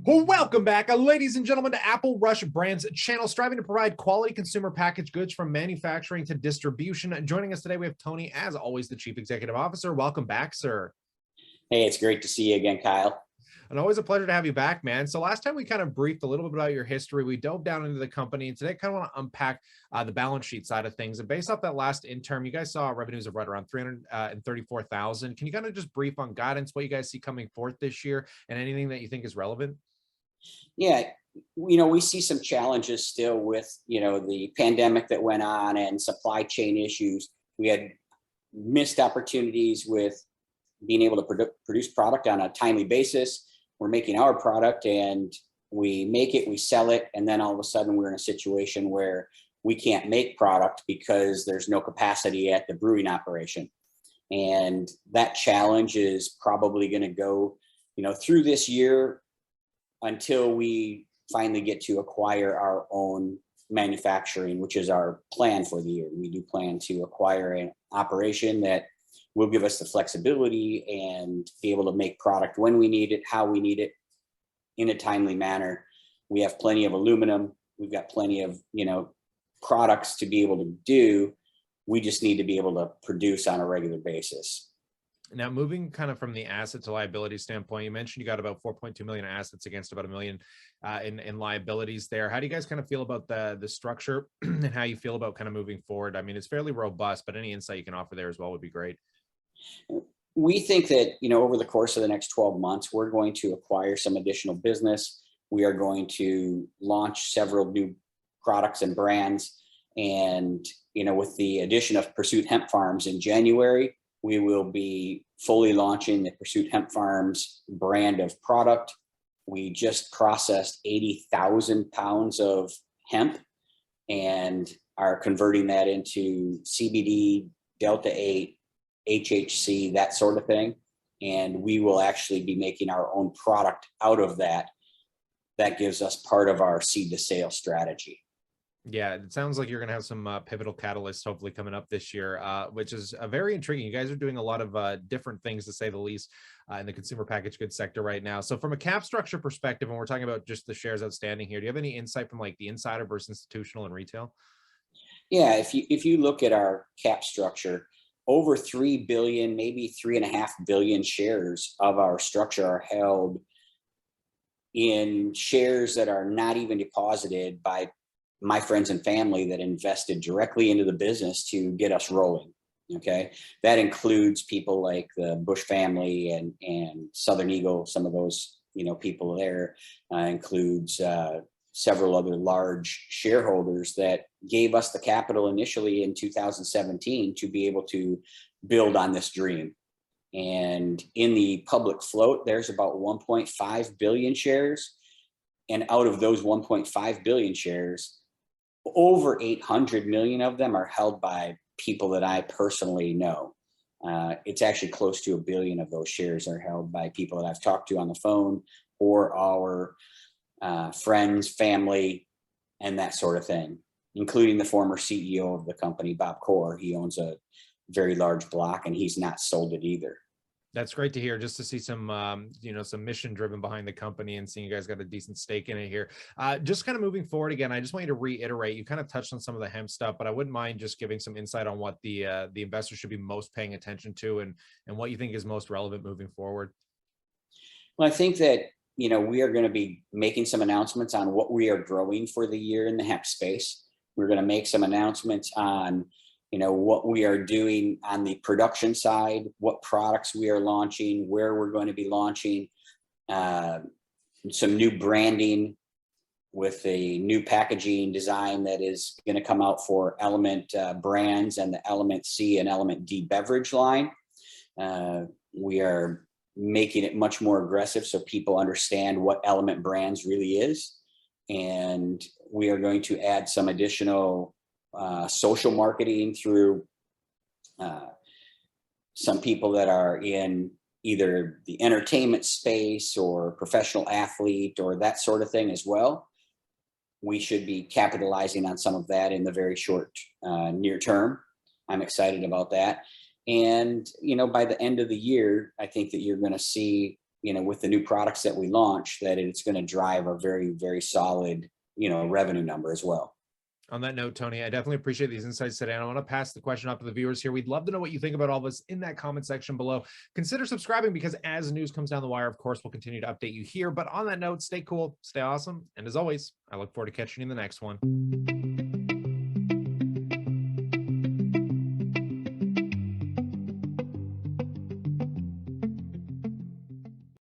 Well, welcome back, ladies and gentlemen, to Apple Rush Brands channel, striving to provide quality consumer packaged goods from manufacturing to distribution. Joining us today, we have Tony, as always, the Chief Executive Officer. Welcome back, sir. Hey, it's great to see you again, Kyle. And always a pleasure to have you back, man. So last time we kind of briefed a little bit about your history. We dove down into the company, and today I kind of want to unpack the balance sheet side of things. And based off that last interim, you guys saw revenues of right around 334,000. Can you kind of just brief on guidance, what you guys see coming forth this year, and anything that you think is relevant? Yeah, we see some challenges still with, the pandemic that went on and supply chain issues. We had missed opportunities with being able to produce product on a timely basis. We're making our product and we make it, we sell it, and then all of a sudden we're in a situation where we can't make product because there's no capacity at the brewing operation. And that challenge is probably going to go, through this year until we finally get to acquire our own manufacturing, which is our plan for the year. We do plan to acquire an operation that will give us the flexibility and be able to make product when we need it, how we need it, in a timely manner. We have plenty of aluminum. We've got plenty of, products to be able to do. We just need to be able to produce on a regular basis. Now, moving kind of from the asset to liability standpoint, you mentioned you got about 4.2 million assets against about $1 million in liabilities there. How do you guys kind of feel about the structure and how you feel about kind of moving forward? I mean, it's fairly robust, but any insight you can offer there as well would be great. We think that, over the course of the next 12 months, we're going to acquire some additional business. We are going to launch several new products and brands. And, with the addition of Pursuit Hemp Farms in January, we will be fully launching the Pursuit Hemp Farms brand of product. We just processed 80,000 pounds of hemp and are converting that into CBD, Delta-8, HHC, that sort of thing. And we will actually be making our own product out of that. That gives us part of our seed to sale strategy. Yeah, it sounds like you're going to have some pivotal catalysts hopefully coming up this year, which is very intriguing. You guys are doing a lot of different things, to say the least, in the consumer packaged goods sector right now. So from a cap structure perspective, when we're talking about just the shares outstanding here, do you have any insight from like the insider versus institutional and retail? Yeah, if you look at our cap structure, over 3 billion, maybe 3.5 billion shares of our structure are held in shares that are not even deposited by my friends and family that invested directly into the business to get us rolling. Okay. That includes people like the Bush family and Southern Eagle, some of those, people there, includes several other large shareholders that gave us the capital initially in 2017 to be able to build on this dream. And in the public float, there's about 1.5 billion shares. And out of those 1.5 billion shares, over 800 million of them are held by people that I personally know. It's actually close to 1 billion of those shares are held by people that I've talked to on the phone or our friends, family, and that sort of thing, including the former CEO of the company, Bob Core. He owns a very large block and he's not sold it either. That's great to hear, just to see some, some mission driven behind the company and seeing you guys got a decent stake in it here. Just kind of moving forward again, I just want you to reiterate, you kind of touched on some of the hemp stuff, but I wouldn't mind just giving some insight on what the investors should be most paying attention to and what you think is most relevant moving forward. Well, I think that, we are going to be making some announcements on what we are growing for the year in the hemp space. We're going to make some announcements on what we are doing on the production side, what products we are launching, where we're going to be launching, some new branding with a new packaging design that is going to come out for Element brands and the Element C and Element D beverage line. We are making it much more aggressive so people understand what Element Brands really is. And we are going to add some additional social marketing through some people that are in either the entertainment space or professional athlete or that sort of thing as well. We should be capitalizing on some of that in the very short near term. I'm excited about that. And, by the end of the year, I think that you're going to see, with the new products that we launch, that it's going to drive a very, very solid, revenue number as well. On that note, Tony, I definitely appreciate these insights today. And I want to pass the question up to the viewers here. We'd love to know what you think about all this in that comment section below. Consider subscribing, because as news comes down the wire, of course, we'll continue to update you here. But on that note, stay cool, stay awesome. And as always, I look forward to catching you in the next one.